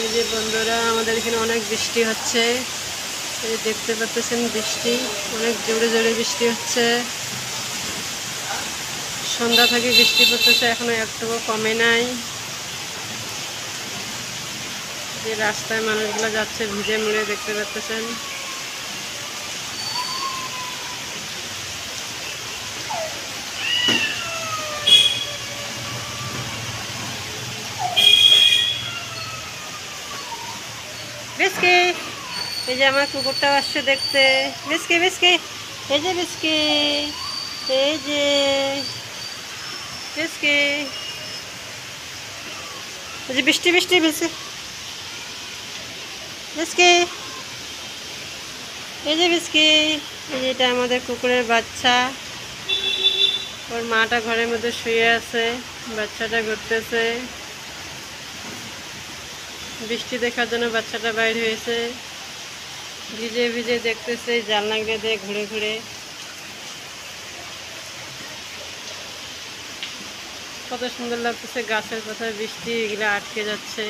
এই যে বন্ধুরা, আমাদের এখানে অনেক বৃষ্টি হচ্ছে। এই দেখতে পাচ্ছেন বৃষ্টি, অনেক জোরে জোরে বৃষ্টি হচ্ছে। সন্ধ্যা থেকে বৃষ্টি পড়তেছে, এখনো একটুকু কমে নাই। যে রাস্তায় মানুষগুলো যাচ্ছে ভিজে মুড়ে, দেখতে পাচ্ছেন। বিস্কি, এই যে আমার কুকুরটা আসছে দেখতে। বিস্কি বিস্কি, এই যে বিস্কি, এই যে বিস্কি, এই যে বৃষ্টি বৃষ্টি বিস্কি বিস্কি, এই যে বিস্কি। এই যে এটা আমাদের কুকুরের বাচ্চা। ওর মাটা ঘরের মধ্যে শুয়ে আছে, বাচ্চাটা ঘুরতেছে। বৃষ্টি দেখার জন্য বাচ্চাটা বাইর হয়েছে, ভিজে ভিজে দেখতেছে জানলা দিয়ে ঘুরে ঘুরে। কত সুন্দর লাগতেছে, গাছের পাতায় বৃষ্টি এগুলো আটকে যাচ্ছে।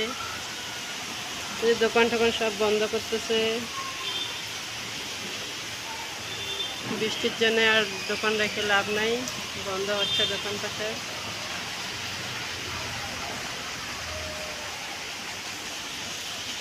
দোকান টোকান সব বন্ধ করতেছে বৃষ্টির জন্য। আর দোকান রেখে লাভ নাই, বন্ধ হচ্ছে দোকান পাশে।